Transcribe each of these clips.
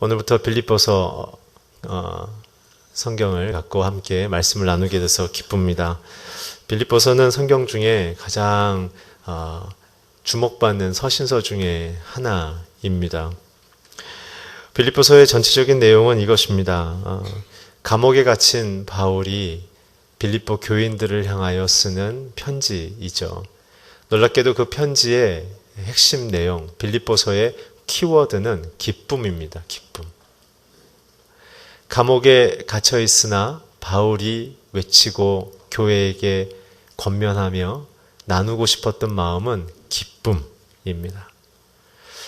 오늘부터 빌립보서 성경을 갖고 함께 말씀을 나누게 돼서 기쁩니다. 빌립보서는 성경 중에 가장 주목받는 서신서 중에 하나입니다. 빌립보서의 전체적인 내용은 이것입니다. 감옥에 갇힌 바울이 빌립보 교인들을 향하여 쓰는 편지이죠. 놀랍게도 그 편지의 핵심 내용, 빌립보서의 키워드는 기쁨입니다. 기쁨. 감옥에 갇혀 있으나 바울이 외치고 교회에게 권면하며 나누고 싶었던 마음은 기쁨입니다.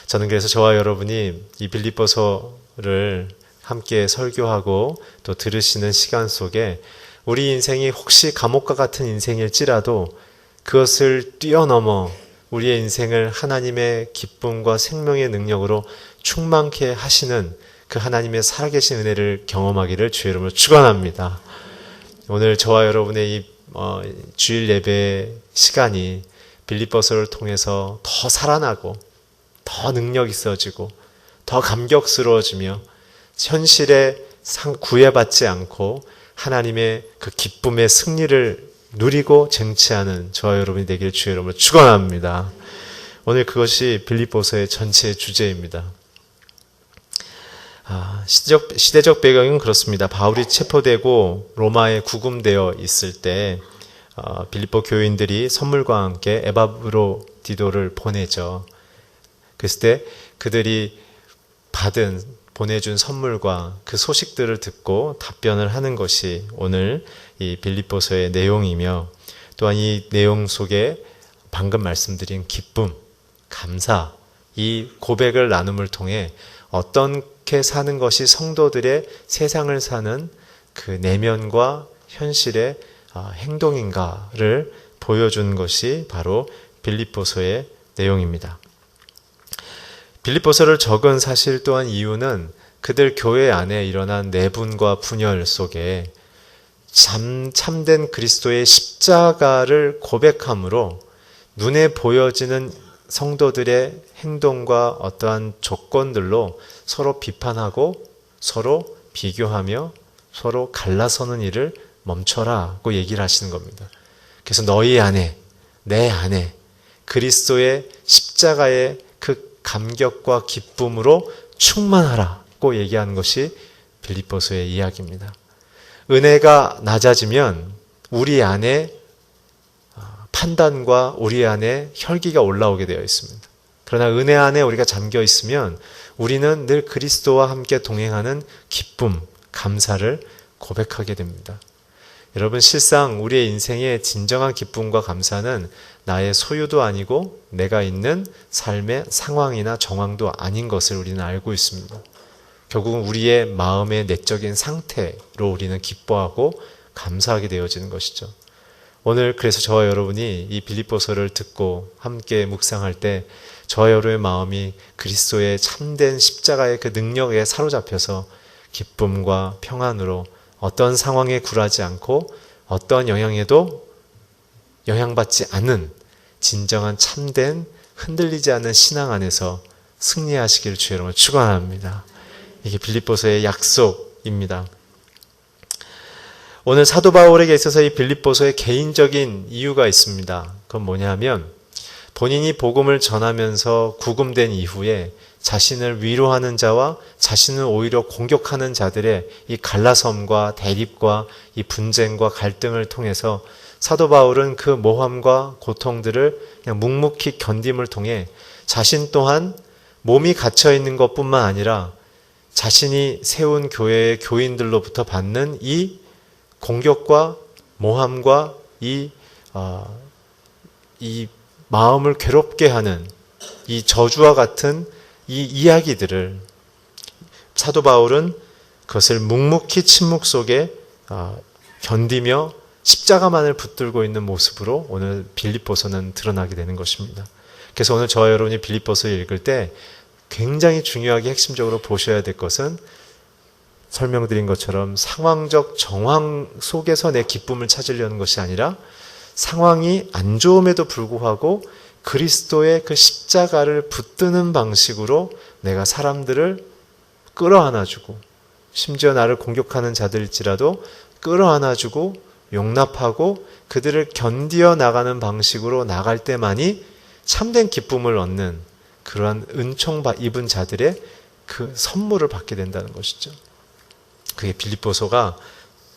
저는 그래서 저와 여러분이 이 빌립보서를 함께 설교하고 또 들으시는 시간 속에 우리 인생이 혹시 감옥과 같은 인생일지라도 그것을 뛰어넘어 우리의 인생을 하나님의 기쁨과 생명의 능력으로 충만케 하시는 그 하나님의 살아계신 은혜를 경험하기를 주의 이름으로 축원합니다. 오늘 저와 여러분의 이 주일 예배 시간이 빌립보서를 통해서 더 살아나고 더 능력 있어지고 더 감격스러워지며 현실에 구애받지 않고 하나님의 그 기쁨의 승리를 누리고 쟁취하는 저와 여러분이 되기를 주의 이름으로 축원합니다. 오늘 그것이 빌립보서의 전체 주제입니다. 시대적 배경은 그렇습니다. 바울이 체포되고 로마에 구금되어 있을 때 빌립보 교인들이 선물과 함께 에바브로디도를 보내죠. 그랬을 때 그들이 보내준 선물과 그 소식들을 듣고 답변을 하는 것이 오늘 이 빌립보서의 내용이며, 또한 이 내용 속에 방금 말씀드린 기쁨, 감사, 이 고백을 나눔을 통해 어떻게 사는 것이 성도들의 세상을 사는 그 내면과 현실의 행동인가를 보여준 것이 바로 빌립보서의 내용입니다. 빌립보서를 적은 사실 또한 이유는 그들 교회 안에 일어난 내분과 분열 속에 참된 그리스도의 십자가를 고백함으로 눈에 보여지는 성도들의 행동과 어떠한 조건들로 서로 비판하고 서로 비교하며 서로 갈라서는 일을 멈춰라고 얘기를 하시는 겁니다. 그래서 너희 안에, 내 안에 그리스도의 십자가의 그 감격과 기쁨으로 충만하라고 얘기하는 것이 빌립보서의 이야기입니다. 은혜가 낮아지면 우리 안에 판단과 우리 안에 혈기가 올라오게 되어 있습니다. 그러나 은혜 안에 우리가 잠겨 있으면 우리는 늘 그리스도와 함께 동행하는 기쁨, 감사를 고백하게 됩니다. 여러분, 실상 우리의 인생의 진정한 기쁨과 감사는 나의 소유도 아니고 내가 있는 삶의 상황이나 정황도 아닌 것을 우리는 알고 있습니다. 결국은 우리의 마음의 내적인 상태로 우리는 기뻐하고 감사하게 되어지는 것이죠. 오늘 그래서 저와 여러분이 이 빌립보서를 듣고 함께 묵상할 때 저와 여러분의 마음이 그리스도의 참된 십자가의 그 능력에 사로잡혀서 기쁨과 평안으로 어떤 상황에 굴하지 않고 어떤 영향에도 영향받지 않는 진정한 참된 흔들리지 않는 신앙 안에서 승리하시기를 주의 이름으로 축원합니다. 이게 빌립보서의 약속입니다. 오늘 사도 바울에게 있어서 이 빌립보서의 개인적인 이유가 있습니다. 그건 뭐냐면 본인이 복음을 전하면서 구금된 이후에 자신을 위로하는 자와 자신을 오히려 공격하는 자들의 이 갈라섬과 대립과 이 분쟁과 갈등을 통해서 사도 바울은 그 모함과 고통들을 그냥 묵묵히 견딤을 통해 자신 또한 몸이 갇혀 있는 것뿐만 아니라 자신이 세운 교회의 교인들로부터 받는 이 공격과 모함과 이 마음을 괴롭게 하는 이 저주와 같은 이 이야기들을 사도 바울은 그것을 묵묵히 침묵 속에 견디며 십자가만을 붙들고 있는 모습으로 오늘 빌립보서는 드러나게 되는 것입니다. 그래서 오늘 저와 여러분이 빌립보서를 읽을 때 굉장히 중요하게 핵심적으로 보셔야 될 것은 설명드린 것처럼 상황적 정황 속에서 내 기쁨을 찾으려는 것이 아니라 상황이 안 좋음에도 불구하고 그리스도의 그 십자가를 붙드는 방식으로 내가 사람들을 끌어안아주고, 심지어 나를 공격하는 자들일지라도 끌어안아주고 용납하고 그들을 견디어 나가는 방식으로 나갈 때만이 참된 기쁨을 얻는 그러한 은총 입은 자들의 그 선물을 받게 된다는 것이죠. 그게 빌립보서가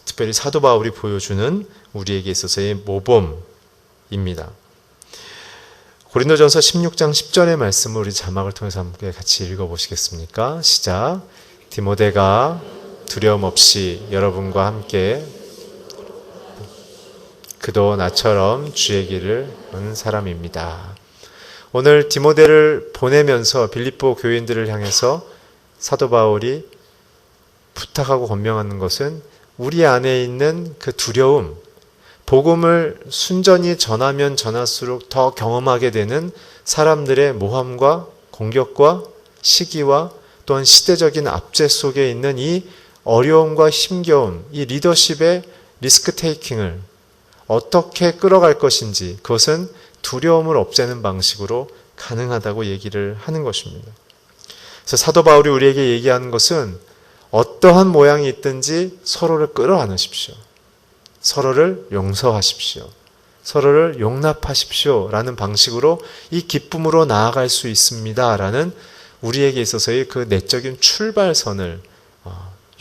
특별히 사도 바울이 보여주는 우리에게 있어서의 모범입니다. 고린도전서 16장 10절의 말씀을 우리 자막을 통해서 함께 같이 읽어보시겠습니까? 시작. 디모데가 두려움 없이 여러분과 함께 그도 나처럼 주의 길을 걷는 사람입니다. 오늘 디모데를 보내면서 빌립보 교인들을 향해서 사도 바울이 부탁하고 권명하는 것은 우리 안에 있는 그 두려움, 복음을 순전히 전하면 전할수록 더 경험하게 되는 사람들의 모함과 공격과 시기와 또한 시대적인 압제 속에 있는 이 어려움과 힘겨움, 이 리더십의 리스크 테이킹을 어떻게 끌어갈 것인지 그것은 두려움을 없애는 방식으로 가능하다고 얘기를 하는 것입니다. 그래서 사도 바울이 우리에게 얘기하는 것은 어떠한 모양이 있든지 서로를 끌어안으십시오. 서로를 용서하십시오. 서로를 용납하십시오. 라는 방식으로 이 기쁨으로 나아갈 수 있습니다. 라는 우리에게 있어서의 그 내적인 출발선을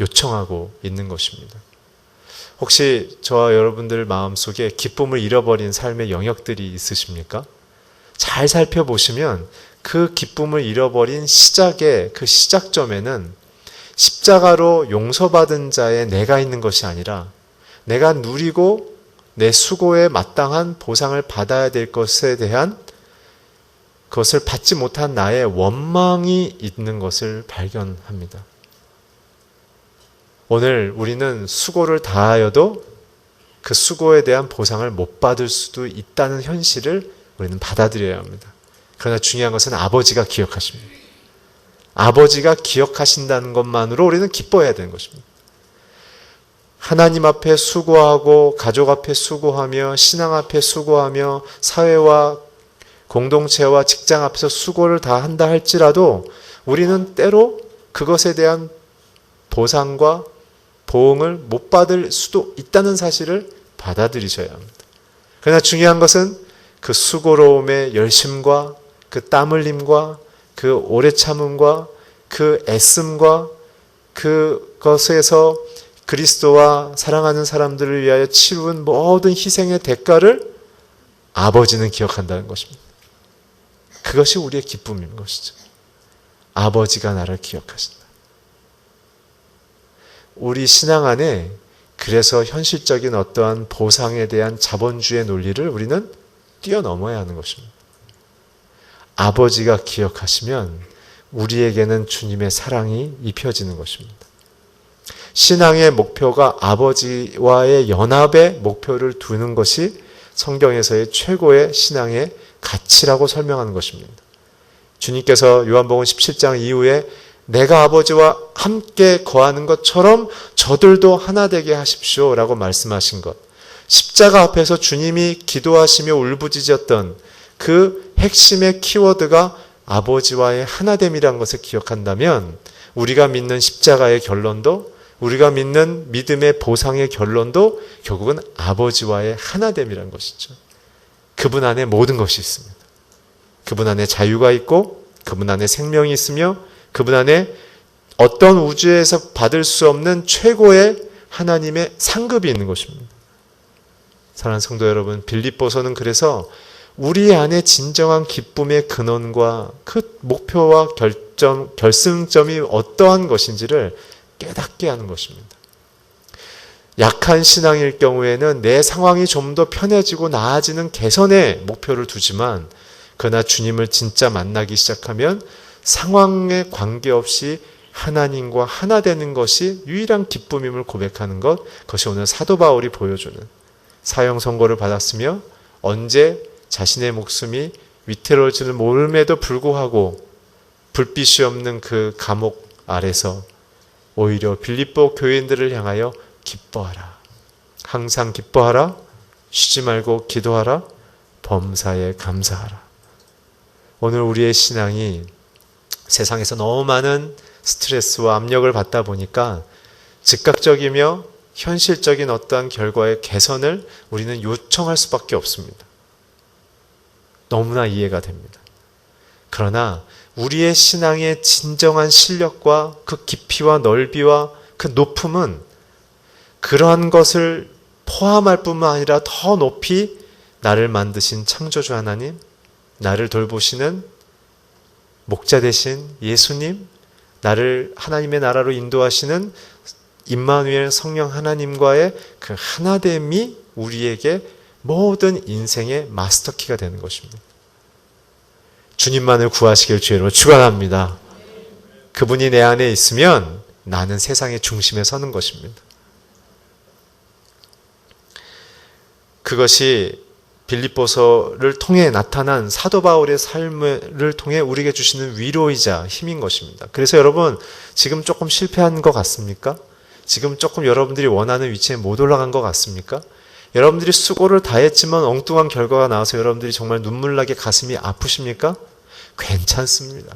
요청하고 있는 것입니다. 혹시 저와 여러분들 마음속에 기쁨을 잃어버린 삶의 영역들이 있으십니까? 잘 살펴보시면 그 기쁨을 잃어버린 시작의 그 시작점에는 십자가로 용서받은 자의 내가 있는 것이 아니라 내가 누리고 내 수고에 마땅한 보상을 받아야 될 것에 대한 그것을 받지 못한 나의 원망이 있는 것을 발견합니다. 오늘 우리는 수고를 다하여도 그 수고에 대한 보상을 못 받을 수도 있다는 현실을 우리는 받아들여야 합니다. 그러나 중요한 것은 아버지가 기억하십니다. 아버지가 기억하신다는 것만으로 우리는 기뻐해야 되는 것입니다. 하나님 앞에 수고하고 가족 앞에 수고하며 신앙 앞에 수고하며 사회와 공동체와 직장 앞에서 수고를 다 한다 할지라도 우리는 때로 그것에 대한 보상과 보응을 못 받을 수도 있다는 사실을 받아들이셔야 합니다. 그러나 중요한 것은 그 수고로움의 열심과 그 땀 흘림과 그 오래 참음과 그 애씀과 그것에서 그리스도와 사랑하는 사람들을 위하여 치룬 모든 희생의 대가를 아버지는 기억한다는 것입니다. 그것이 우리의 기쁨인 것이죠. 아버지가 나를 기억하신다. 우리 신앙 안에 그래서 현실적인 어떠한 보상에 대한 자본주의 논리를 우리는 뛰어넘어야 하는 것입니다. 아버지가 기억하시면 우리에게는 주님의 사랑이 입혀지는 것입니다. 신앙의 목표가 아버지와의 연합의 목표를 두는 것이 성경에서의 최고의 신앙의 가치라고 설명하는 것입니다. 주님께서 요한복음 17장 이후에 내가 아버지와 함께 거하는 것처럼 저들도 하나 되게 하십시오 라고 말씀하신 것. 십자가 앞에서 주님이 기도하시며 울부짖었던 그 핵심의 키워드가 아버지와의 하나됨이라는 것을 기억한다면 우리가 믿는 십자가의 결론도 우리가 믿는 믿음의 보상의 결론도 결국은 아버지와의 하나됨이라는 것이죠. 그분 안에 모든 것이 있습니다. 그분 안에 자유가 있고 그분 안에 생명이 있으며 그분 안에 어떤 우주에서 받을 수 없는 최고의 하나님의 상급이 있는 것입니다. 사랑하는 성도 여러분, 빌립보서는 그래서 우리 안에 진정한 기쁨의 근원과 그 목표와 결승점이 어떠한 것인지를 깨닫게 하는 것입니다. 약한 신앙일 경우에는 내 상황이 좀 더 편해지고 나아지는 개선의 목표를 두지만 그러나 주님을 진짜 만나기 시작하면 상황에 관계없이 하나님과 하나 되는 것이 유일한 기쁨임을 고백하는 것, 그것이 오늘 사도 바울이 보여주는 사형 선고를 받았으며 언제 자신의 목숨이 위태로워지는 모름에도 불구하고 불빛이 없는 그 감옥 아래서 오히려 빌립보 교인들을 향하여 기뻐하라. 항상 기뻐하라. 쉬지 말고 기도하라. 범사에 감사하라. 오늘 우리의 신앙이 세상에서 너무 많은 스트레스와 압력을 받다 보니까 즉각적이며 현실적인 어떠한 결과의 개선을 우리는 요청할 수밖에 없습니다. 너무나 이해가 됩니다. 그러나 우리의 신앙의 진정한 실력과 그 깊이와 넓이와 그 높음은 그러한 것을 포함할 뿐만 아니라 더 높이 나를 만드신 창조주 하나님, 나를 돌보시는 목자 되신 예수님, 나를 하나님의 나라로 인도하시는 임마누엘 성령 하나님과의 그 하나됨이 우리에게 모든 인생의 마스터키가 되는 것입니다. 주님만을 구하시길 주의로 축원합니다. 그분이 내 안에 있으면 나는 세상의 중심에 서는 것입니다. 그것이 빌립보서를 통해 나타난 사도 바울의 삶을 통해 우리에게 주시는 위로이자 힘인 것입니다. 그래서 여러분, 지금 조금 실패한 것 같습니까? 지금 조금 여러분들이 원하는 위치에 못 올라간 것 같습니까? 여러분들이 수고를 다했지만 엉뚱한 결과가 나와서 여러분들이 정말 눈물나게 가슴이 아프십니까? 괜찮습니다.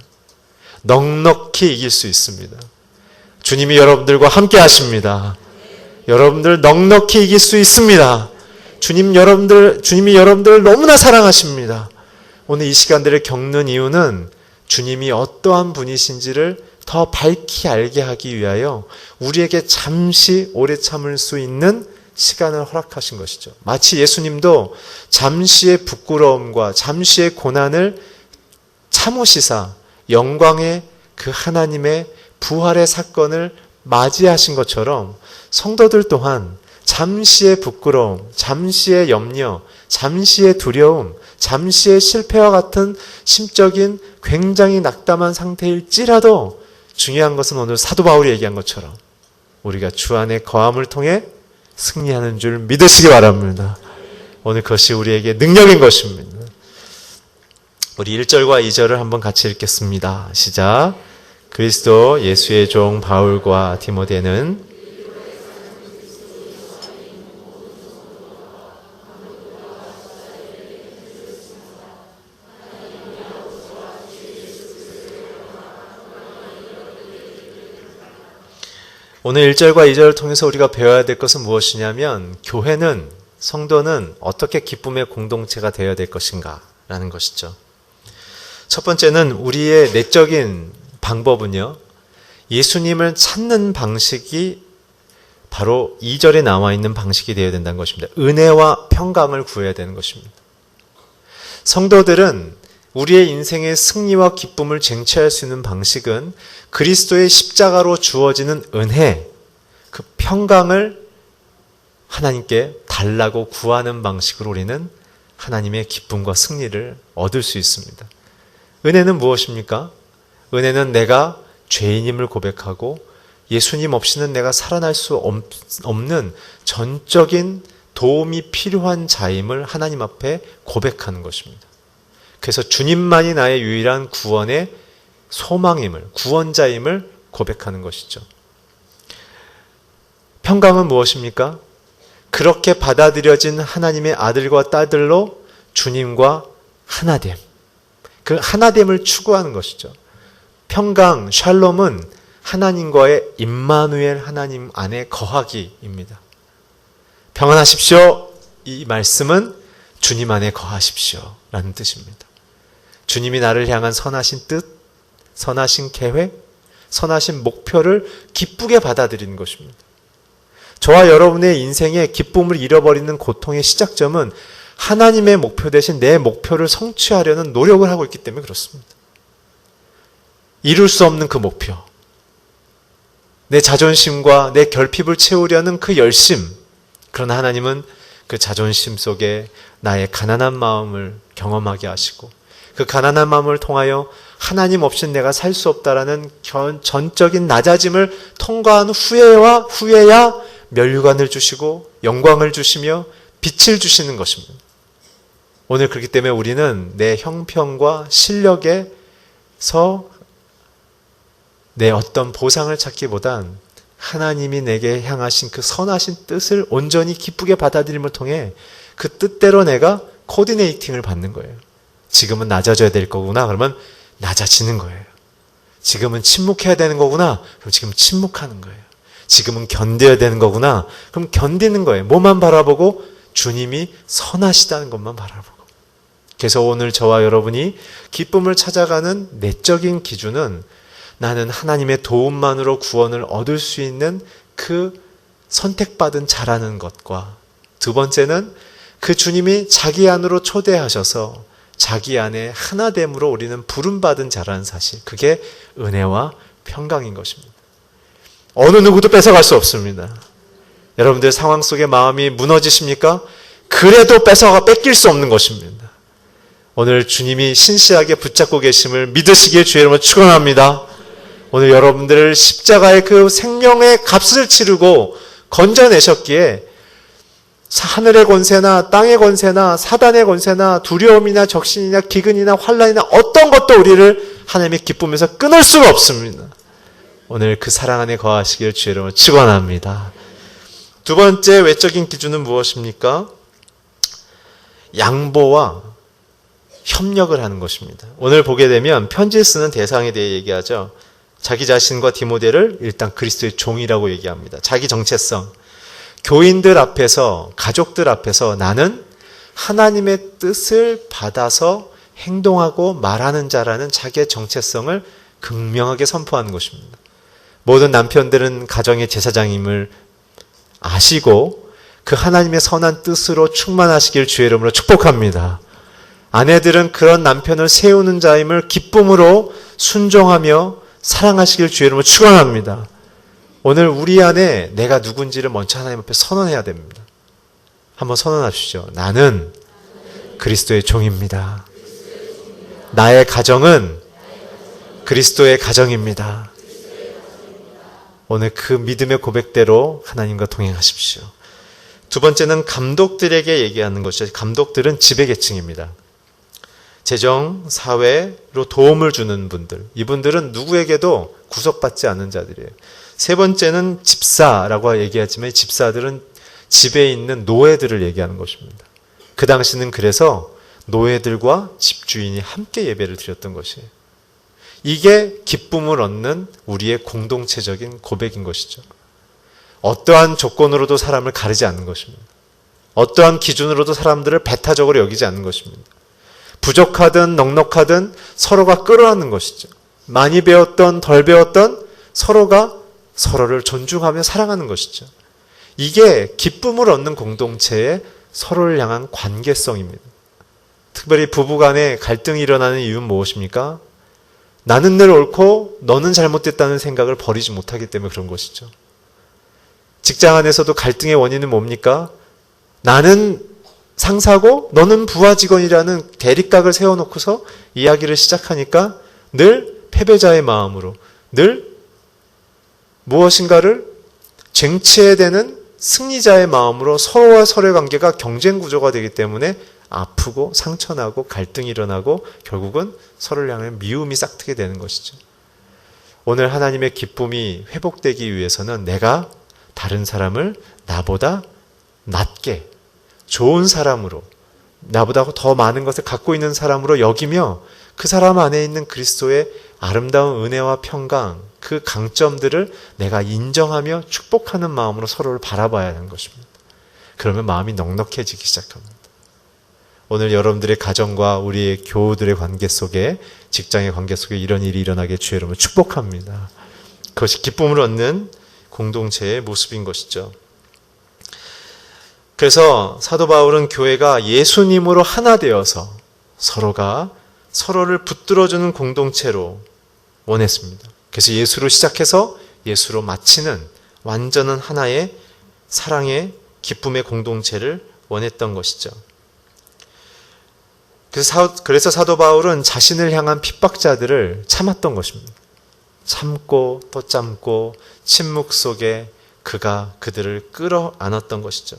넉넉히 이길 수 있습니다. 주님이 여러분들과 함께 하십니다. 여러분들 넉넉히 이길 수 있습니다. 주님이 여러분들을 너무나 사랑하십니다. 오늘 이 시간들을 겪는 이유는 주님이 어떠한 분이신지를 더 밝히 알게 하기 위하여 우리에게 잠시 오래 참을 수 있는 시간을 허락하신 것이죠. 마치 예수님도 잠시의 부끄러움과 잠시의 고난을 참으시사 영광의 그 하나님의 부활의 사건을 맞이하신 것처럼 성도들 또한 잠시의 부끄러움, 잠시의 염려, 잠시의 두려움, 잠시의 실패와 같은 심적인 굉장히 낙담한 상태일지라도 중요한 것은 오늘 사도 바울이 얘기한 것처럼 우리가 주 안에 거함을 통해 승리하는 줄 믿으시기 바랍니다. 오늘 그것이 우리에게 능력인 것입니다. 우리 1절과 2절을 한번 같이 읽겠습니다. 시작. 그리스도 예수의 종 바울과 디모데는 오늘 1절과 2절을 통해서 우리가 배워야 될 것은 무엇이냐면 교회는, 성도는 어떻게 기쁨의 공동체가 되어야 될 것인가 라는 것이죠. 첫 번째는 우리의 내적인 방법은요, 예수님을 찾는 방식이 바로 2절에 나와 있는 방식이 되어야 된다는 것입니다. 은혜와 평강을 구해야 되는 것입니다. 성도들은 우리의 인생의 승리와 기쁨을 쟁취할 수 있는 방식은 그리스도의 십자가로 주어지는 은혜, 그 평강을 하나님께 달라고 구하는 방식으로 우리는 하나님의 기쁨과 승리를 얻을 수 있습니다. 은혜는 무엇입니까? 은혜는 내가 죄인임을 고백하고 예수님 없이는 내가 살아날 수 없는 전적인 도움이 필요한 자임을 하나님 앞에 고백하는 것입니다. 그래서 주님만이 나의 유일한 구원의 소망임을, 구원자임을 고백하는 것이죠. 평강은 무엇입니까? 그렇게 받아들여진 하나님의 아들과 딸들로 주님과 하나됨, 그 하나됨을 추구하는 것이죠. 평강, 샬롬은 하나님과의 임마누엘 하나님 안에 거하기입니다. 평안하십시오. 이 말씀은 주님 안에 거하십시오 라는 뜻입니다. 주님이 나를 향한 선하신 뜻, 선하신 계획, 선하신 목표를 기쁘게 받아들이는 것입니다. 저와 여러분의 인생에 기쁨을 잃어버리는 고통의 시작점은 하나님의 목표 대신 내 목표를 성취하려는 노력을 하고 있기 때문에 그렇습니다. 이룰 수 없는 그 목표, 내 자존심과 내 결핍을 채우려는 그 열심, 그러나 하나님은 그 자존심 속에 나의 가난한 마음을 경험하게 하시고 그 가난한 마음을 통하여 하나님 없이는 내가 살 수 없다라는 전적인 낮아짐을 통과한 후에야 면류관을 주시고 영광을 주시며 빛을 주시는 것입니다. 오늘 그렇기 때문에 우리는 내 형편과 실력에서 내 어떤 보상을 찾기보단 하나님이 내게 향하신 그 선하신 뜻을 온전히 기쁘게 받아들임을 통해 그 뜻대로 내가 코디네이팅을 받는 거예요. 지금은 낮아져야 될 거구나. 그러면 낮아지는 거예요. 지금은 침묵해야 되는 거구나. 그럼 지금 침묵하는 거예요. 지금은 견뎌야 되는 거구나. 그럼 견디는 거예요. 뭐만 바라보고? 주님이 선하시다는 것만 바라보고. 그래서 오늘 저와 여러분이 기쁨을 찾아가는 내적인 기준은 나는 하나님의 도움만으로 구원을 얻을 수 있는 그 선택받은 자라는 것과, 두 번째는 그 주님이 자기 안으로 초대하셔서 자기 안에 하나됨으로 우리는 부름받은 자라는 사실, 그게 은혜와 평강인 것입니다. 어느 누구도 뺏어갈 수 없습니다. 여러분들 상황 속에 마음이 무너지십니까? 그래도 뺏길 수 없는 것입니다. 오늘 주님이 신실하게 붙잡고 계심을 믿으시기에 주의 이름으로 축원합니다. 오늘 여러분들을 십자가의 그 생명의 값을 치르고 건져내셨기에 하늘의 권세나 땅의 권세나 사단의 권세나 두려움이나 적신이나 기근이나 환난이나 어떤 것도 우리를 하나님의 기쁨에서 끊을 수가 없습니다. 오늘 그 사랑 안에 거하시기를 주의 이름으로 축원합니다. 두 번째 외적인 기준은 무엇입니까? 양보와 협력을 하는 것입니다. 오늘 보게 되면 편지를 쓰는 대상에 대해 얘기하죠. 자기 자신과 디모데를 일단 그리스도의 종이라고 얘기합니다. 자기 정체성. 교인들 앞에서, 가족들 앞에서 나는 하나님의 뜻을 받아서 행동하고 말하는 자라는 자기의 정체성을 극명하게 선포하는 것입니다. 모든 남편들은 가정의 제사장임을 아시고 그 하나님의 선한 뜻으로 충만하시길 주의 이름으로 축복합니다. 아내들은 그런 남편을 세우는 자임을 기쁨으로 순종하며 사랑하시길 주의 이름으로 축원합니다. 오늘 우리 안에 내가 누군지를 먼저 하나님 앞에 선언해야 됩니다. 한번 선언하십시오. 나는 그리스도의 종입니다. 나의 가정은 그리스도의 가정입니다. 오늘 그 믿음의 고백대로 하나님과 동행하십시오. 두 번째는 감독들에게 얘기하는 것이죠. 감독들은 지배계층입니다. 재정, 사회로 도움을 주는 분들. 이분들은 누구에게도 구속받지 않는 자들이에요. 세 번째는 집사라고 얘기하지만 집사들은 집에 있는 노예들을 얘기하는 것입니다. 그 당시는 그래서 노예들과 집주인이 함께 예배를 드렸던 것이에요. 이게 기쁨을 얻는 우리의 공동체적인 고백인 것이죠. 어떠한 조건으로도 사람을 가르지 않는 것입니다. 어떠한 기준으로도 사람들을 배타적으로 여기지 않는 것입니다. 부족하든 넉넉하든 서로가 끌어안는 것이죠. 많이 배웠던 덜 배웠던 서로가 서로를 존중하며 사랑하는 것이죠. 이게 기쁨을 얻는 공동체의 서로를 향한 관계성입니다. 특별히 부부간에 갈등이 일어나는 이유는 무엇입니까? 나는 늘 옳고 너는 잘못됐다는 생각을 버리지 못하기 때문에 그런 것이죠. 직장 안에서도 갈등의 원인은 뭡니까? 나는 상사고 너는 부하 직원이라는 대립각을 세워놓고서 이야기를 시작하니까 늘 패배자의 마음으로, 늘 무엇인가를 쟁취해야 되는 승리자의 마음으로 서로와 서로의 관계가 경쟁 구조가 되기 때문에 아프고 상처나고 갈등이 일어나고 결국은 서로를 향해 미움이 싹트게 되는 것이죠. 오늘 하나님의 기쁨이 회복되기 위해서는 내가 다른 사람을 나보다 낫게 좋은 사람으로, 나보다 더 많은 것을 갖고 있는 사람으로 여기며 그 사람 안에 있는 그리스도의 아름다운 은혜와 평강, 그 강점들을 내가 인정하며 축복하는 마음으로 서로를 바라봐야 하는 것입니다. 그러면 마음이 넉넉해지기 시작합니다. 오늘 여러분들의 가정과 우리의 교우들의 관계 속에, 직장의 관계 속에 이런 일이 일어나게 주의 이름으로 축복합니다. 그것이 기쁨을 얻는 공동체의 모습인 것이죠. 그래서 사도 바울은 교회가 예수님으로 하나 되어서 서로가 서로를 붙들어주는 공동체로 원했습니다. 그래서 예수로 시작해서 예수로 마치는 완전한 하나의 사랑의 기쁨의 공동체를 원했던 것이죠. 그래서 사도 바울은 자신을 향한 핍박자들을 참았던 것입니다. 참고 또 참고 침묵 속에 그가 그들을 끌어안았던 것이죠.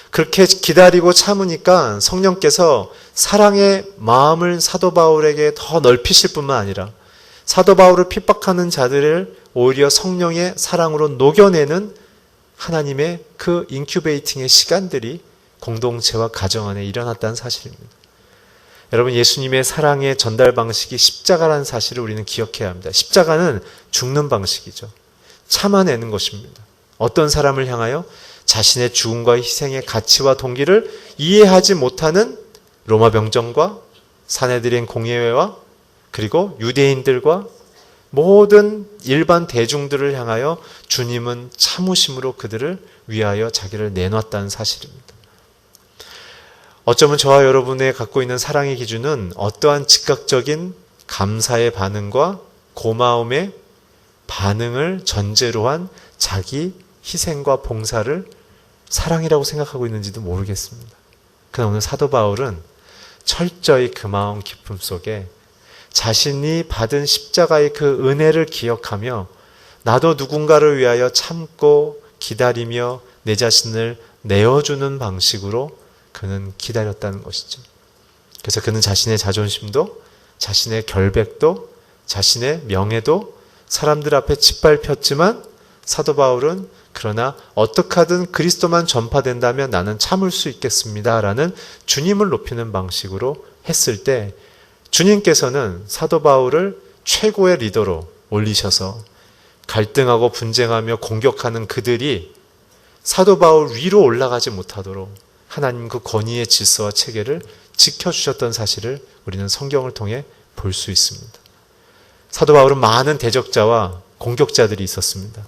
그렇게 기다리고 참으니까 성령께서 사랑의 마음을 사도 바울에게 더 넓히실 뿐만 아니라 사도 바울을 핍박하는 자들을 오히려 성령의 사랑으로 녹여내는 하나님의 그 인큐베이팅의 시간들이 공동체와 가정 안에 일어났다는 사실입니다. 여러분, 예수님의 사랑의 전달 방식이 십자가라는 사실을 우리는 기억해야 합니다. 십자가는 죽는 방식이죠. 참아내는 것입니다. 어떤 사람을 향하여? 자신의 죽음과 희생의 가치와 동기를 이해하지 못하는 로마 병정과 사내들인 공예회와 그리고 유대인들과 모든 일반 대중들을 향하여 주님은 참으심으로 그들을 위하여 자기를 내놨다는 사실입니다. 어쩌면 저와 여러분의 갖고 있는 사랑의 기준은 어떠한 즉각적인 감사의 반응과 고마움의 반응을 전제로 한 자기 희생과 봉사를 사랑이라고 생각하고 있는지도 모르겠습니다. 그러나 오늘 사도 바울은 철저히 그 마음 깊음 속에 자신이 받은 십자가의 그 은혜를 기억하며 나도 누군가를 위하여 참고 기다리며 내 자신을 내어주는 방식으로 그는 기다렸다는 것이죠. 그래서 그는 자신의 자존심도 자신의 결백도 자신의 명예도 사람들 앞에 짓밟혔지만 사도 바울은 그러나 어떻게 하든 그리스도만 전파된다면 나는 참을 수 있겠습니다 라는 주님을 높이는 방식으로 했을 때 주님께서는 사도 바울을 최고의 리더로 올리셔서 갈등하고 분쟁하며 공격하는 그들이 사도 바울 위로 올라가지 못하도록 하나님 그 권위의 질서와 체계를 지켜주셨던 사실을 우리는 성경을 통해 볼 수 있습니다. 사도 바울은 많은 대적자와 공격자들이 있었습니다.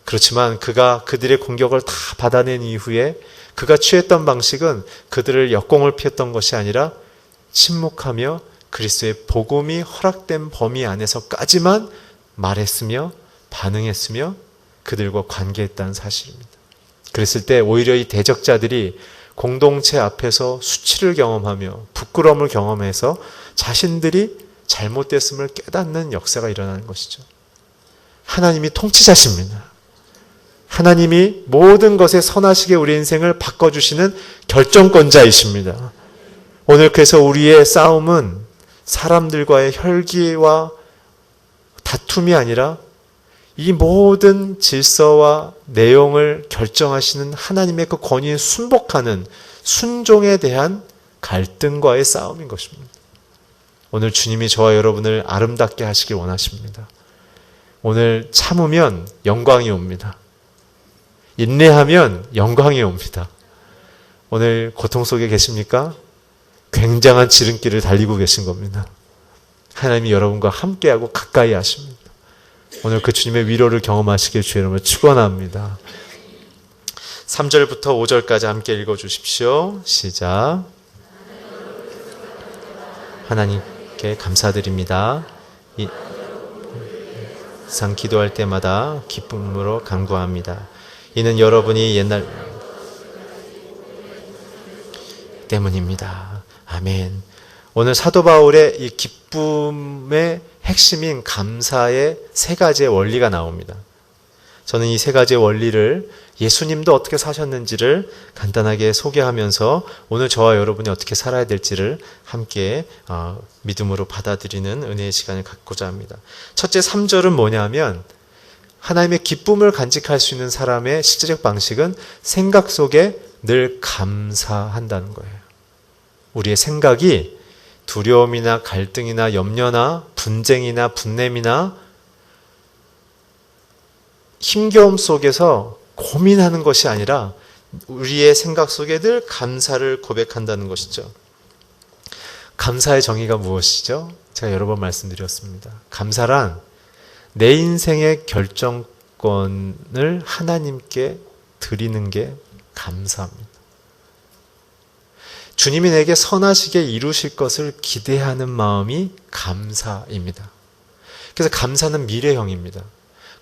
그렇지만 그가 그들의 공격을 다 받아낸 이후에 그가 취했던 방식은 그들을 역공을 피했던 것이 아니라 침묵하며 그리스도의 복음이 허락된 범위 안에서까지만 말했으며 반응했으며 그들과 관계했다는 사실입니다. 그랬을 때 오히려 이 대적자들이 공동체 앞에서 수치를 경험하며 부끄러움을 경험해서 자신들이 잘못됐음을 깨닫는 역사가 일어나는 것이죠. 하나님이 통치자십니다. 하나님이 모든 것에 선하시게 우리 인생을 바꿔주시는 결정권자이십니다. 오늘 그래서 우리의 싸움은 사람들과의 혈기와 다툼이 아니라 이 모든 질서와 내용을 결정하시는 하나님의 그 권위에 순복하는 순종에 대한 갈등과의 싸움인 것입니다. 오늘 주님이 저와 여러분을 아름답게 하시길 원하십니다. 오늘 참으면 영광이 옵니다. 인내하면 영광이 옵니다. 오늘 고통 속에 계십니까? 굉장한 지름길을 달리고 계신 겁니다. 하나님이 여러분과 함께하고 가까이 하십니다. 오늘 그 주님의 위로를 경험하시길 주의 이름으로 축원합니다. 3절부터 5절까지 함께 읽어주십시오. 시작. 하나님께 감사드립니다. 항상 기도할 때마다 기쁨으로 간구합니다. 이는 여러분이 옛날 때문입니다. 아멘. 오늘 사도 바울의 이 기쁨의 핵심인 감사의 세 가지의 원리가 나옵니다. 저는 이 세 가지의 원리를 예수님도 어떻게 사셨는지를 간단하게 소개하면서 오늘 저와 여러분이 어떻게 살아야 될지를 함께 믿음으로 받아들이는 은혜의 시간을 갖고자 합니다. 첫째 3절은 뭐냐면 하나님의 기쁨을 간직할 수 있는 사람의 실제적 방식은 생각 속에 늘 감사한다는 거예요. 우리의 생각이 두려움이나 갈등이나 염려나 분쟁이나 분냄이나 힘겨움 속에서 고민하는 것이 아니라 우리의 생각 속에 늘 감사를 고백한다는 것이죠. 감사의 정의가 무엇이죠? 제가 여러 번 말씀드렸습니다. 감사란 내 인생의 결정권을 하나님께 드리는 게 감사합니다. 주님이 내게 선하시게 이루실 것을 기대하는 마음이 감사입니다. 그래서 감사는 미래형입니다.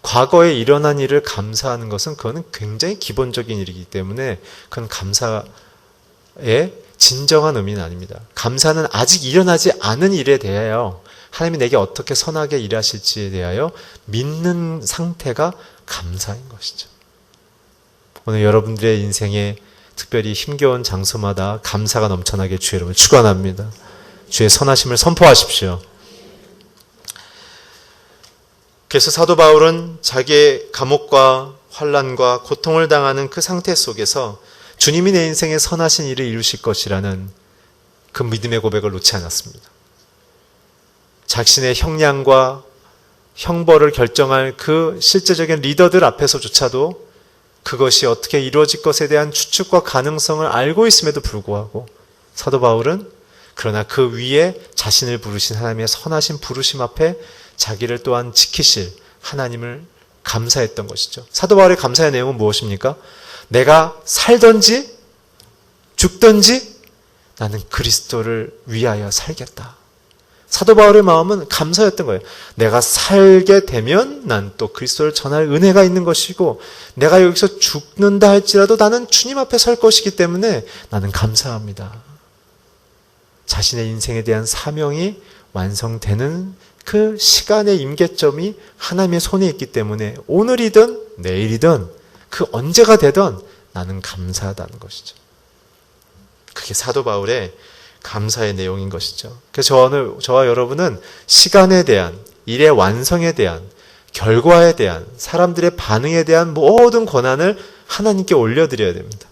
과거에 일어난 일을 감사하는 것은 그거는 굉장히 기본적인 일이기 때문에 그건 감사의 진정한 의미는 아닙니다. 감사는 아직 일어나지 않은 일에 대하여 하나님이 내게 어떻게 선하게 일하실지에 대하여 믿는 상태가 감사인 것이죠. 오늘 여러분들의 인생에 특별히 힘겨운 장소마다 감사가 넘쳐나게 주의 이름을 축원합니다. 주의 선하심을 선포하십시오. 그래서 사도 바울은 자기의 감옥과 환난과 고통을 당하는 그 상태 속에서 주님이 내 인생에 선하신 일을 이루실 것이라는 그 믿음의 고백을 놓지 않았습니다. 자신의 형량과 형벌을 결정할 그 실제적인 리더들 앞에서조차도 그것이 어떻게 이루어질 것에 대한 추측과 가능성을 알고 있음에도 불구하고 사도 바울은 그러나 그 위에 자신을 부르신 하나님의 선하신 부르심 앞에 자기를 또한 지키실 하나님을 감사했던 것이죠. 사도 바울의 감사의 내용은 무엇입니까? 내가 살든지 죽든지 나는 그리스도를 위하여 살겠다. 사도 바울의 마음은 감사였던 거예요. 내가 살게 되면 난 또 그리스도를 전할 은혜가 있는 것이고 내가 여기서 죽는다 할지라도 나는 주님 앞에 설 것이기 때문에 나는 감사합니다. 자신의 인생에 대한 사명이 완성되는 그 시간의 임계점이 하나님의 손에 있기 때문에 오늘이든 내일이든 그 언제가 되든 나는 감사하다는 것이죠. 그게 사도 바울의 감사의 내용인 것이죠. 그래서 저와 여러분은 시간에 대한, 일의 완성에 대한, 결과에 대한, 사람들의 반응에 대한 모든 권한을 하나님께 올려드려야 됩니다.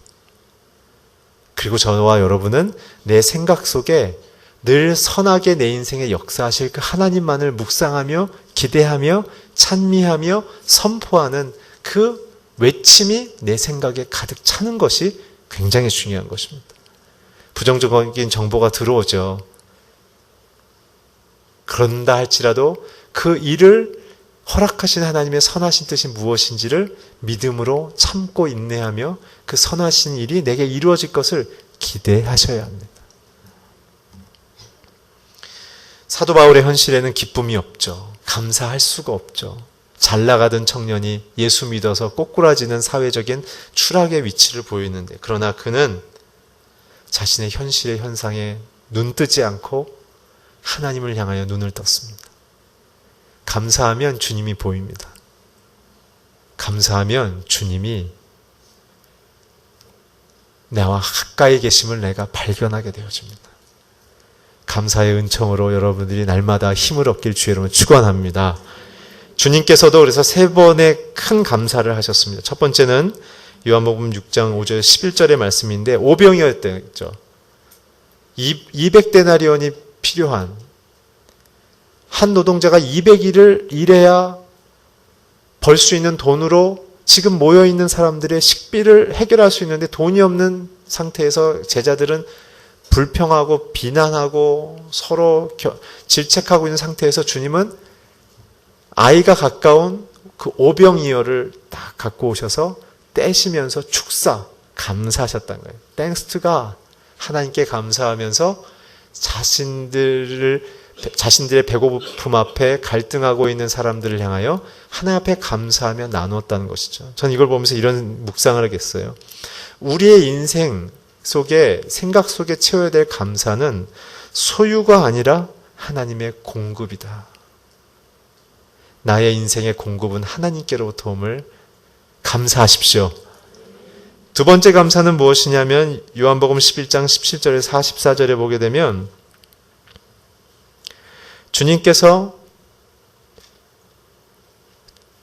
그리고 저와 여러분은 내 생각 속에 늘 선하게 내 인생에 역사하실 그 하나님만을 묵상하며 기대하며 찬미하며 선포하는 그 외침이 내 생각에 가득 차는 것이 굉장히 중요한 것입니다. 부정적인 정보가 들어오죠. 그런다 할지라도 그 일을 허락하신 하나님의 선하신 뜻이 무엇인지를 믿음으로 참고 인내하며 그 선하신 일이 내게 이루어질 것을 기대하셔야 합니다. 사도 바울의 현실에는 기쁨이 없죠. 감사할 수가 없죠. 잘 나가던 청년이 예수 믿어서 꼬꾸라지는 사회적인 추락의 위치를 보이는데 그러나 그는 자신의 현실의 현상에 눈 뜨지 않고 하나님을 향하여 눈을 떴습니다. 감사하면 주님이 보입니다. 감사하면 주님이 나와 가까이 계심을 내가 발견하게 되어집니다. 감사의 은총으로 여러분들이 날마다 힘을 얻길 주의 이름으로 축원합니다. 주님께서도 그래서 3번의 큰 감사를 하셨습니다. 첫 번째는 요한복음 6장 5절 11절의 말씀인데 오병이었죠. 200데나리온이 필요한 한 노동자가 200일을 일해야 벌 수 있는 돈으로 지금 모여있는 사람들의 식비를 해결할 수 있는데 돈이 없는 상태에서 제자들은 불평하고 비난하고 서로 질책하고 있는 상태에서 주님은 아이가 가까운 그 오병이어를 딱 갖고 오셔서 떼시면서 축사, 감사하셨다는 거예요. Thanks to God. 하나님께 감사하면서 자신들의 배고픔 앞에 갈등하고 있는 사람들을 향하여 하나님 앞에 감사하며 나누었다는 것이죠. 전 이걸 보면서 이런 묵상을 하겠어요. 우리의 인생 속에, 생각 속에 채워야 될 감사는 소유가 아니라 하나님의 공급이다. 나의 인생의 공급은 하나님께로부터 옴을 감사하십시오. 두 번째 감사는 무엇이냐면 요한복음 11장 17절에서 44절에 보게 되면 주님께서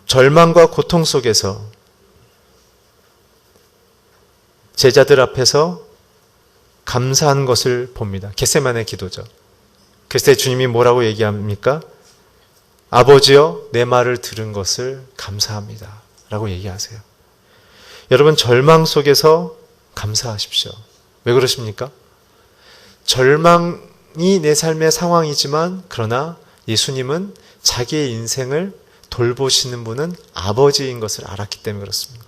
절망과 고통 속에서 제자들 앞에서 감사한 것을 봅니다. 겟세마네 기도죠. 그때 주님이 뭐라고 얘기합니까? 아버지여 내 말을 들은 것을 감사합니다. 라고 얘기하세요. 여러분 절망 속에서 감사하십시오. 왜 그러십니까? 절망이 내 삶의 상황이지만 그러나 예수님은 자기의 인생을 돌보시는 분은 아버지인 것을 알았기 때문에 그렇습니다.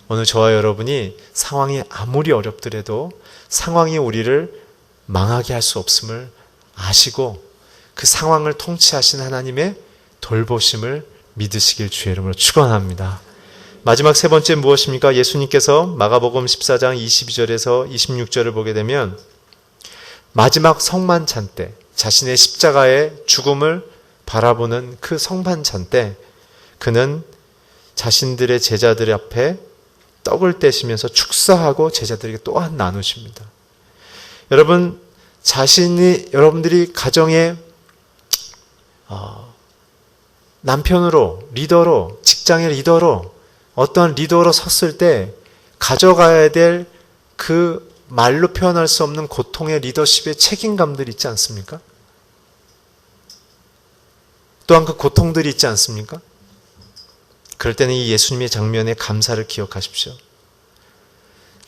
오늘 저와 여러분이 상황이 아무리 어렵더라도 상황이 우리를 망하게 할 수 없음을 아시고 그 상황을 통치하신 하나님의 돌보심을 믿으시길 주의 이름으로 축원합니다. 마지막 세 번째 무엇입니까? 예수님께서 마가복음 14장 22절에서 26절을 보게 되면 마지막 성만찬 때 자신의 십자가의 죽음을 바라보는 그 성만찬 때 그는 자신들의 제자들 앞에 떡을 떼시면서 축사하고 제자들에게 또한 나누십니다. 여러분 여러분들이 가정에 남편으로, 리더로, 직장의 리더로, 어떠한 리더로 섰을 때 가져가야 될 그 말로 표현할 수 없는 고통의 리더십의 책임감들이 있지 않습니까? 또한 그 고통들이 있지 않습니까? 그럴 때는 이 예수님의 장면의 감사를 기억하십시오.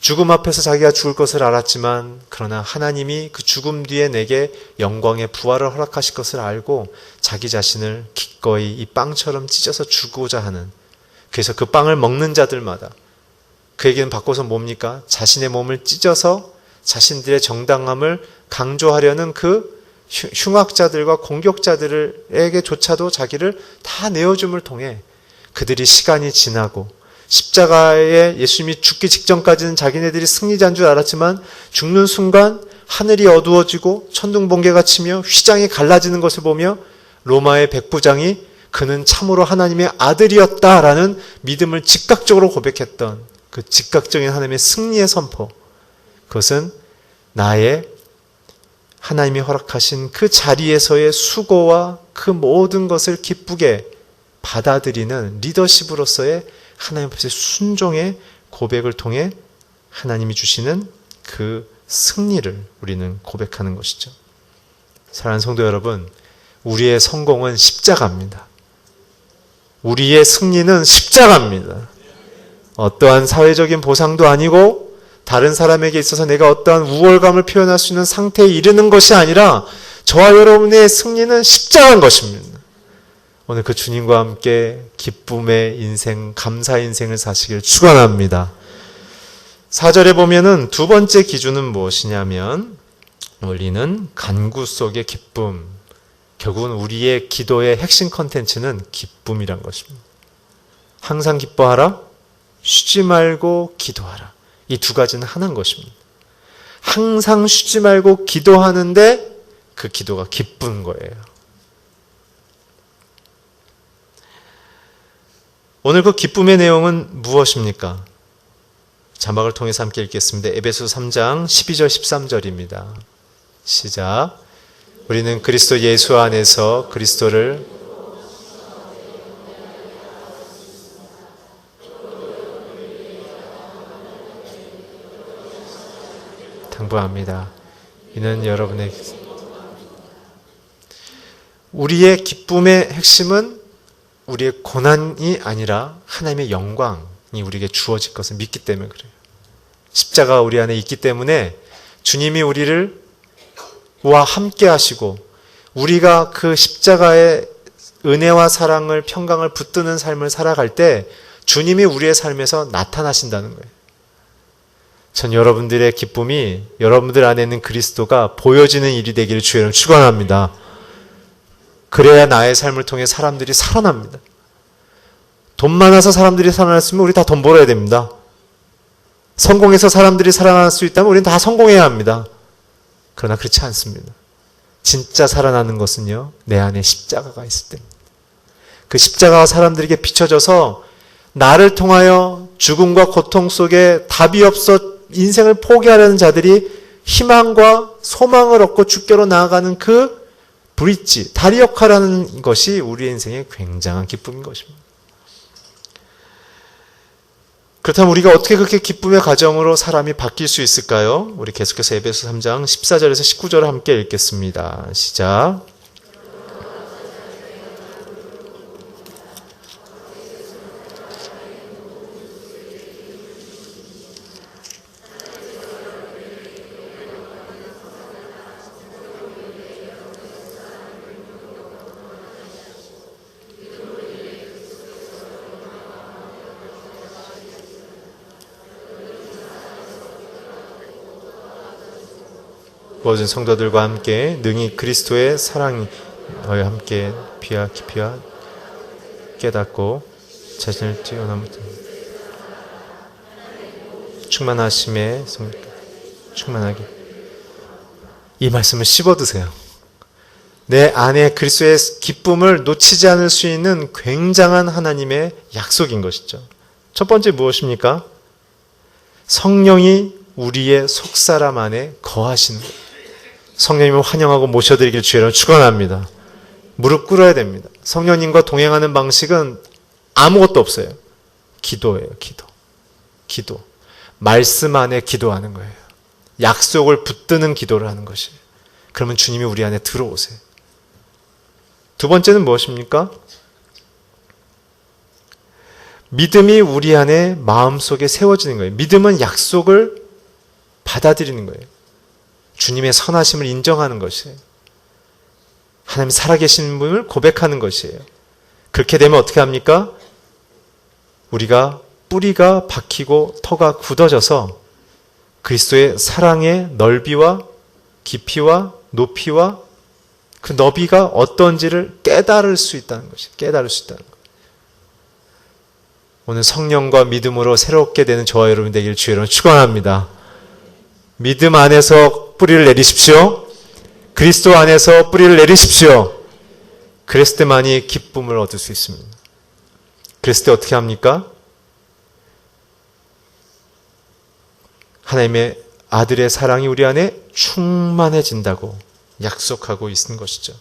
죽음 앞에서 자기가 죽을 것을 알았지만 그러나 하나님이 그 죽음 뒤에 내게 영광의 부활을 허락하실 것을 알고 자기 자신을 기꺼이 이 빵처럼 찢어서 주고자 하는, 그래서 그 빵을 먹는 자들마다 그에게는 바꿔서 뭡니까? 자신의 몸을 찢어서 자신들의 정당함을 강조하려는 그 흉악자들과 공격자들에게조차도 자기를 다 내어줌을 통해 그들이 시간이 지나고 십자가에 예수님이 죽기 직전까지는 자기네들이 승리자인 줄 알았지만 죽는 순간 하늘이 어두워지고 천둥번개가 치며 휘장이 갈라지는 것을 보며 로마의 백부장이 그는 참으로 하나님의 아들이었다라는 믿음을 즉각적으로 고백했던 그 즉각적인 하나님의 승리의 선포, 그것은 나의 하나님이 허락하신 그 자리에서의 수고와 그 모든 것을 기쁘게 받아들이는 리더십으로서의 하나님 앞에서의 순종의 고백을 통해 하나님이 주시는 그 승리를 우리는 고백하는 것이죠. 사랑하는 성도 여러분, 우리의 성공은 십자가입니다. 우리의 승리는 십자가입니다. 어떠한 사회적인 보상도 아니고 다른 사람에게 있어서 내가 어떠한 우월감을 표현할 수 있는 상태에 이르는 것이 아니라 저와 여러분의 승리는 십자가인 것입니다. 오늘 그 주님과 함께 기쁨의 인생, 감사 인생을 사시길 축원합니다. 4절에 보면은 두 번째 기준은 무엇이냐면 우리는 간구 속의 기쁨. 결국은 우리의 기도의 핵심 컨텐츠는 기쁨이란 것입니다. 항상 기뻐하라, 쉬지 말고 기도하라. 이 두 가지는 하나인 것입니다. 항상 쉬지 말고 기도하는데 그 기도가 기쁜 거예요. 오늘 그 기쁨의 내용은 무엇입니까? 자막을 통해서 함께 읽겠습니다. 에베소서 3장 12절 13절입니다. 시작. 우리는 그리스도 예수 안에서 그리스도를 당부합니다. 이는 여러분의 우리의 기쁨의 핵심은 우리의 고난이 아니라 하나님의 영광이 우리에게 주어질 것을 믿기 때문에 그래요. 십자가가 우리 안에 있기 때문에 주님이 우리를 와 함께 하시고 우리가 그 십자가의 은혜와 사랑을 평강을 붙드는 삶을 살아갈 때 주님이 우리의 삶에서 나타나신다는 거예요. 전 여러분들의 기쁨이 여러분들 안에 있는 그리스도가 보여지는 일이 되기를 주의 이름으로 축원합니다. 그래야 나의 삶을 통해 사람들이 살아납니다. 돈 많아서 사람들이 살아났으면 우리 다 돈 벌어야 됩니다. 성공해서 사람들이 살아날 수 있다면 우리는 다 성공해야 합니다. 그러나 그렇지 않습니다. 진짜 살아나는 것은요, 내 안에 십자가가 있을 때입니다. 그 십자가가 사람들에게 비춰져서 나를 통하여 죽음과 고통 속에 답이 없어 인생을 포기하려는 자들이 희망과 소망을 얻고 주께로 나아가는 그 브릿지, 다리 역할을 하는 것이 우리의 인생의 굉장한 기쁨인 것입니다. 그렇다면 우리가 어떻게 그렇게 기쁨의 가정으로 사람이 바뀔 수 있을까요? 우리 계속해서 에베소 3장 14절에서 19절을 함께 읽겠습니다. 시작. 모든 성도들과 함께 능히 그리스도의 사랑이 너희와 함께 깊이와 깨닫고 자신을 뛰어넘을 충만하심에 충만하게. 이 말씀을 씹어드세요. 내 안에 그리스도의 기쁨을 놓치지 않을 수 있는 굉장한 하나님의 약속인 것이죠. 첫 번째 무엇입니까? 성령이 우리의 속사람 안에 거하시는 것. 성령님을 환영하고 모셔드리길 주의로 축원합니다. 무릎 꿇어야 됩니다. 성령님과 동행하는 방식은 아무것도 없어요. 기도예요. 기도. 말씀 안에 기도하는 거예요. 약속을 붙드는 기도를 하는 것이에요. 그러면 주님이 우리 안에 들어오세요. 두 번째는 무엇입니까? 믿음이 우리 안에 마음속에 세워지는 거예요. 믿음은 약속을 받아들이는 거예요. 주님의 선하심을 인정하는 것이에요. 하나님 살아계신 분을 고백하는 것이에요. 그렇게 되면 어떻게 합니까? 우리가 뿌리가 박히고 터가 굳어져서 그리스도의 사랑의 넓이와 깊이와 높이와 그 너비가 어떤지를 깨달을 수 있다는 것이에요. 깨달을 수 있다는 것. 오늘 성령과 믿음으로 새롭게 되는 저와 여러분 되기를 주의 이름으로 축원합니다. 믿음 안에서 뿌리를 내리십시오. 그리스도 안에서 뿌리를 내리십시오. 그랬을 때만이 기쁨을 얻을 수 있습니다. 그랬을 때 어떻게 합니까? 하나님의 아들의 사랑이 우리 안에 충만해진다고 약속하고 있는 것이죠.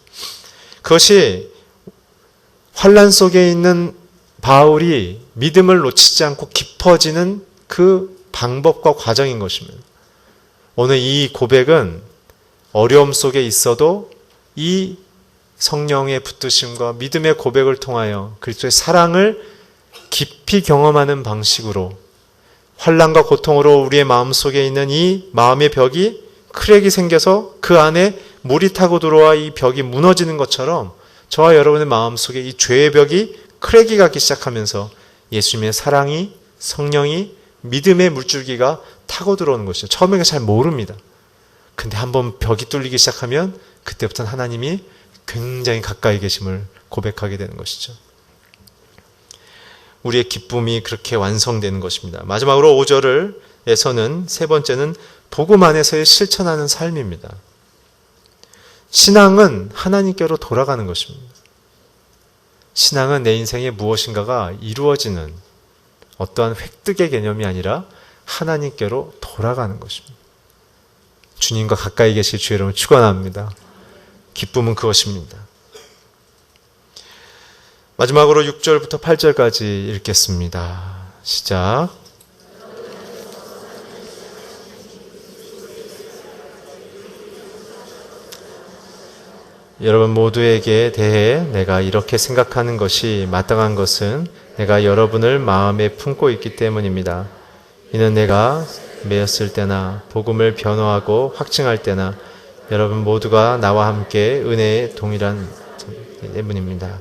그것이 환난 속에 있는 바울이 믿음을 놓치지 않고 깊어지는 그 방법과 과정인 것입니다. 오늘 이 고백은 어려움 속에 있어도 이 성령의 붙드심과 믿음의 고백을 통하여 그리스도의 사랑을 깊이 경험하는 방식으로 환난과 고통으로 우리의 마음속에 있는 이 마음의 벽이 크랙이 생겨서 그 안에 물이 타고 들어와 이 벽이 무너지는 것처럼 저와 여러분의 마음속에 이 죄의 벽이 크랙이 가기 시작하면서 예수님의 사랑이, 성령이, 믿음의 물줄기가 타고 들어오는 것이죠. 처음에는 잘 모릅니다. 근데 한번 벽이 뚫리기 시작하면 그때부터는 하나님이 굉장히 가까이 계심을 고백하게 되는 것이죠. 우리의 기쁨이 그렇게 완성되는 것입니다. 마지막으로 5절에서는 세 번째는 복음 안에서의 실천하는 삶입니다. 신앙은 하나님께로 돌아가는 것입니다. 신앙은 내 인생에 무엇인가가 이루어지는 어떠한 획득의 개념이 아니라 하나님께로 돌아가는 것입니다. 주님과 가까이 계실 주의 이름을 축원합니다. 기쁨은 그것입니다. 마지막으로 6절부터 8절까지 읽겠습니다. 시작. 여러분 모두에게 대해 내가 이렇게 생각하는 것이 마땅한 것은 내가 여러분을 마음에 품고 있기 때문입니다. 이는 내가 매였을 때나 복음을 변호하고 확증할 때나 여러분 모두가 나와 함께 은혜에 동일한 때문입니다.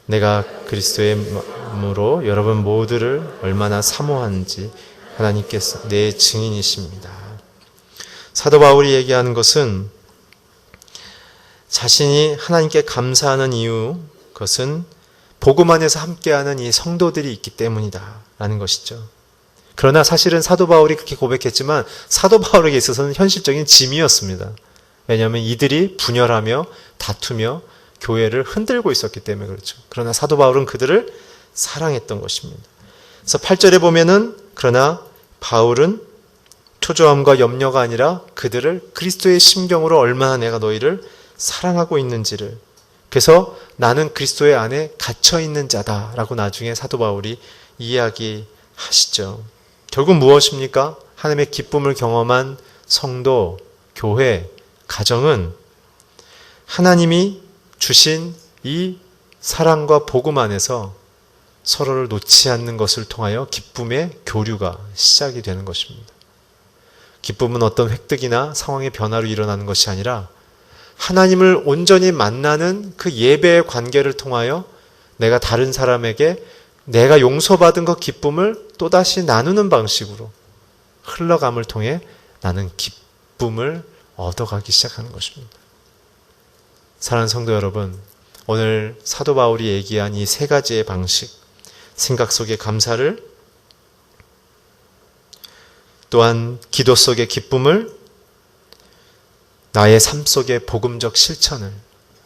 내가 그리스도의 마음으로 여러분 모두를 얼마나 사모하는지 하나님께서 내 증인이십니다. 사도 바울이 얘기하는 것은 자신이 하나님께 감사하는 이유, 그것은 복음 안에서 함께하는 이 성도들이 있기 때문이다 라는 것이죠. 그러나 사실은 사도 바울이 그렇게 고백했지만 사도 바울에게 있어서는 현실적인 짐이었습니다. 왜냐하면 이들이 분열하며 다투며 교회를 흔들고 있었기 때문에 그렇죠. 그러나 사도 바울은 그들을 사랑했던 것입니다. 그래서 8절에 보면은 그러나 바울은 초조함과 염려가 아니라 그들을 그리스도의 심경으로 얼마나 내가 너희를 사랑하고 있는지를, 그래서 나는 그리스도의 안에 갇혀있는 자다라고 나중에 사도 바울이 이야기하시죠. 결국 무엇입니까? 하나님의 기쁨을 경험한 성도, 교회, 가정은 하나님이 주신 이 사랑과 복음 안에서 서로를 놓지 않는 것을 통하여 기쁨의 교류가 시작이 되는 것입니다. 기쁨은 어떤 획득이나 상황의 변화로 일어나는 것이 아니라 하나님을 온전히 만나는 그 예배의 관계를 통하여 내가 다른 사람에게 내가 용서받은 그 기쁨을 또다시 나누는 방식으로 흘러감을 통해 나는 기쁨을 얻어가기 시작하는 것입니다. 사랑하는 성도 여러분, 오늘 사도 바울이 얘기한 이 세 가지의 방식, 생각 속의 감사를, 또한 기도 속의 기쁨을, 나의 삶 속의 복음적 실천을,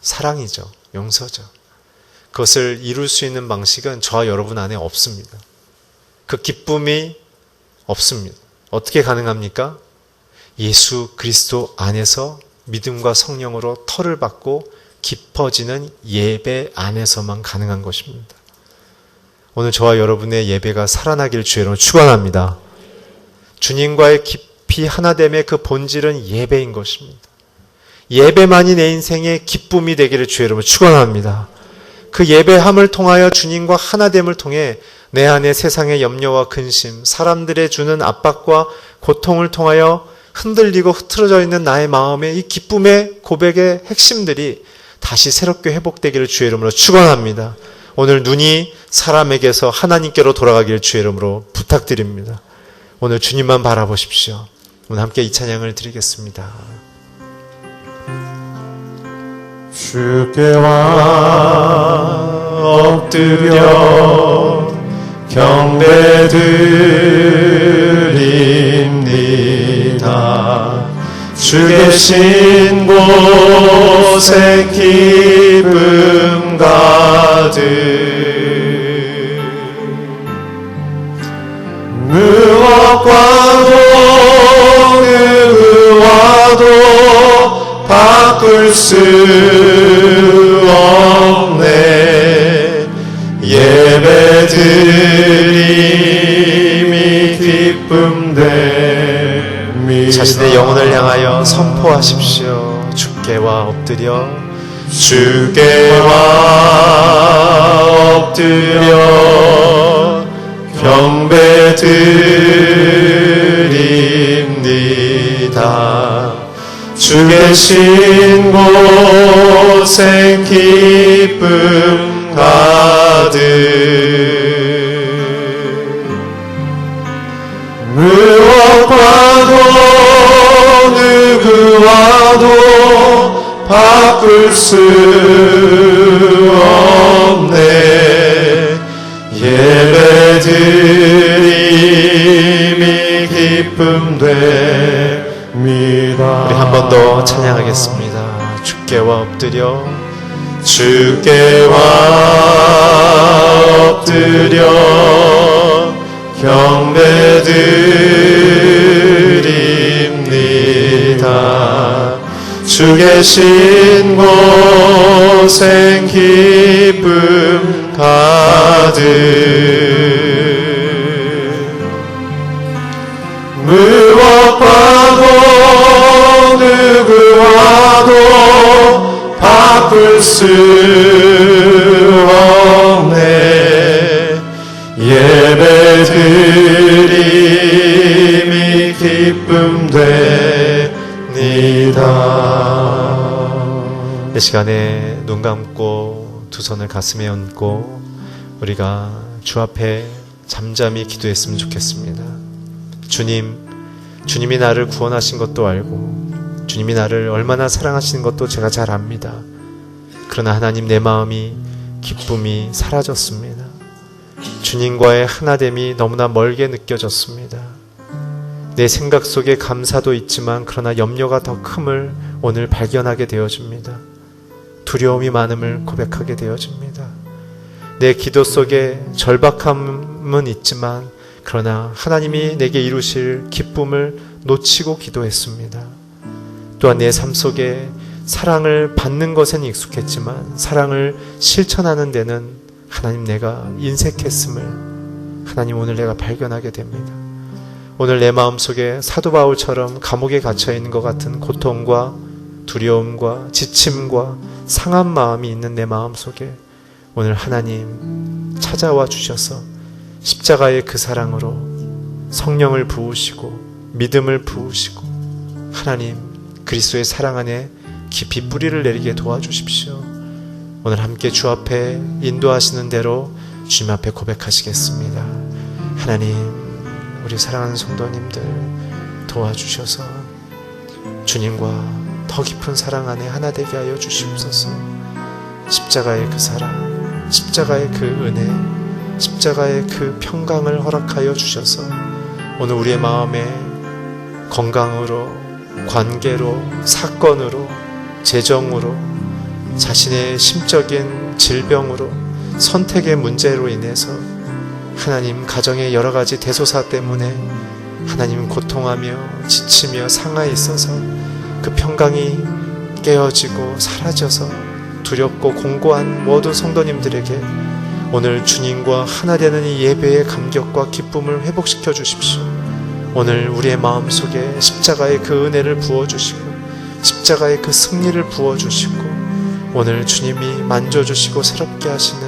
사랑이죠. 용서죠. 그것을 이룰 수 있는 방식은 저와 여러분 안에 없습니다. 그 기쁨이 없습니다. 어떻게 가능합니까? 예수 그리스도 안에서 믿음과 성령으로 터를 받고 깊어지는 예배 안에서만 가능한 것입니다. 오늘 저와 여러분의 예배가 살아나길 주의 이름으로 축원합니다. 주님과의 깊이 깊이 하나됨의 그 본질은 예배인 것입니다. 예배만이 내 인생의 기쁨이 되기를 주의 이름으로 축원합니다. 그 예배함을 통하여 주님과 하나됨을 통해 내 안에 세상의 염려와 근심, 사람들의 주는 압박과 고통을 통하여 흔들리고 흐트러져 있는 나의 마음의 이 기쁨의 고백의 핵심들이 다시 새롭게 회복되기를 주의 이름으로 축원합니다. 오늘 눈이 사람에게서 하나님께로 돌아가기를 주의 이름으로 부탁드립니다. 오늘 주님만 바라보십시오. 오늘 함께 이 찬양을 드리겠습니다. 주께와 엎드려 경배드립니다. 주 계신 곳에 기쁨 가득 무엇과도 누구와도 바꿀 수 없네. 예배드림이 기쁨 됩니다. 자신의 영혼을 향하여 선포하십시오. 주께와 엎드려 경배드립니다. 주 계신 곳에 기쁨 가득 무엇과도 누구와도 바꿀 수 없네. 예배드림이 기쁨 됩니다. 우리 한 번 더 찬양하겠습니다. 주께와 엎드려 경배드립니다. 주 계신 곳엔 기쁨 가득 무엇과도 누구와도 바꿀 수 없네. 예배드림이 기쁨 됩니다. 이 시간에 눈 감고 두 손을 가슴에 얹고 우리가 주 앞에 잠잠히 기도했으면 좋겠습니다. 주님이 나를 구원하신 것도 알고 주님이 나를 얼마나 사랑하시는 것도 제가 잘 압니다. 그러나 하나님, 내 마음이 기쁨이 사라졌습니다. 주님과의 하나됨이 너무나 멀게 느껴졌습니다. 내 생각 속에 감사도 있지만 그러나 염려가 더 큼을 오늘 발견하게 되어집니다. 두려움이 많음을 고백하게 되어집니다. 내 기도 속에 절박함은 있지만 그러나 하나님이 내게 이루실 기쁨을 놓치고 기도했습니다. 또한 내 삶 속에 사랑을 받는 것엔 익숙했지만 사랑을 실천하는 데는 하나님 내가 인색했음을 하나님 오늘 내가 발견하게 됩니다. 오늘 내 마음속에 사도 바울처럼 감옥에 갇혀있는 것 같은 고통과 두려움과 지침과 상한 마음이 있는 내 마음속에 오늘 하나님 찾아와 주셔서 십자가의 그 사랑으로 성령을 부으시고 믿음을 부으시고 하나님 그리스도의 사랑 안에 깊이 뿌리를 내리게 도와주십시오. 오늘 함께 주 앞에 인도하시는 대로 주님 앞에 고백하시겠습니다. 하나님, 우리 사랑하는 성도님들 도와주셔서 주님과 더 깊은 사랑 안에 하나 되게 하여 주시옵소서. 십자가의 그 사랑, 십자가의 그 은혜, 십자가의 그 평강을 허락하여 주셔서 오늘 우리의 마음에 건강으로, 관계로, 사건으로, 재정으로, 자신의 심적인 질병으로, 선택의 문제로 인해서 하나님 가정의 여러 가지 대소사 때문에 하나님 고통하며 지치며 상하에 있어서 그 평강이 깨어지고 사라져서 두렵고 공고한 모든 성도님들에게 오늘 주님과 하나 되는 이 예배의 감격과 기쁨을 회복시켜 주십시오. 오늘 우리의 마음속에 십자가의 그 은혜를 부어주시고 십자가의 그 승리를 부어주시고 오늘 주님이 만져주시고 새롭게 하시는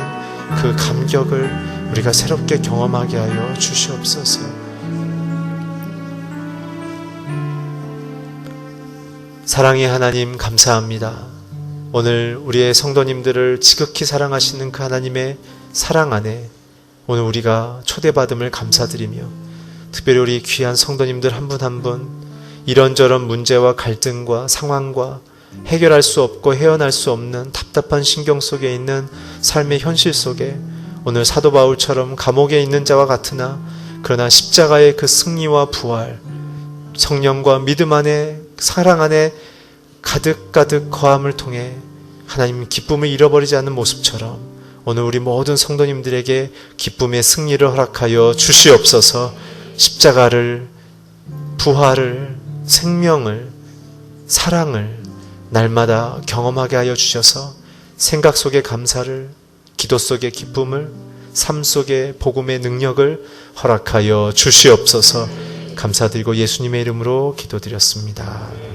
그 감격을 우리가 새롭게 경험하게 하여 주시옵소서. 사랑의 하나님 감사합니다. 오늘 우리의 성도님들을 지극히 사랑하시는 그 하나님의 사랑 안에 오늘 우리가 초대받음을 감사드리며 특별히 우리 귀한 성도님들 한 분 한 분 이런저런 문제와 갈등과 상황과 해결할 수 없고 헤어날 수 없는 답답한 신경 속에 있는 삶의 현실 속에 오늘 사도 바울처럼 감옥에 있는 자와 같으나 그러나 십자가의 그 승리와 부활, 성령과 믿음 안에 사랑 안에 가득가득 거함을 통해 하나님 기쁨을 잃어버리지 않는 모습처럼 오늘 우리 모든 성도님들에게 기쁨의 승리를 허락하여 주시옵소서. 십자가를, 부활을, 생명을, 사랑을 날마다 경험하게 하여 주셔서 생각 속의 감사를, 기도 속의 기쁨을, 삶 속의 복음의 능력을 허락하여 주시옵소서. 감사드리고 예수님의 이름으로 기도드렸습니다.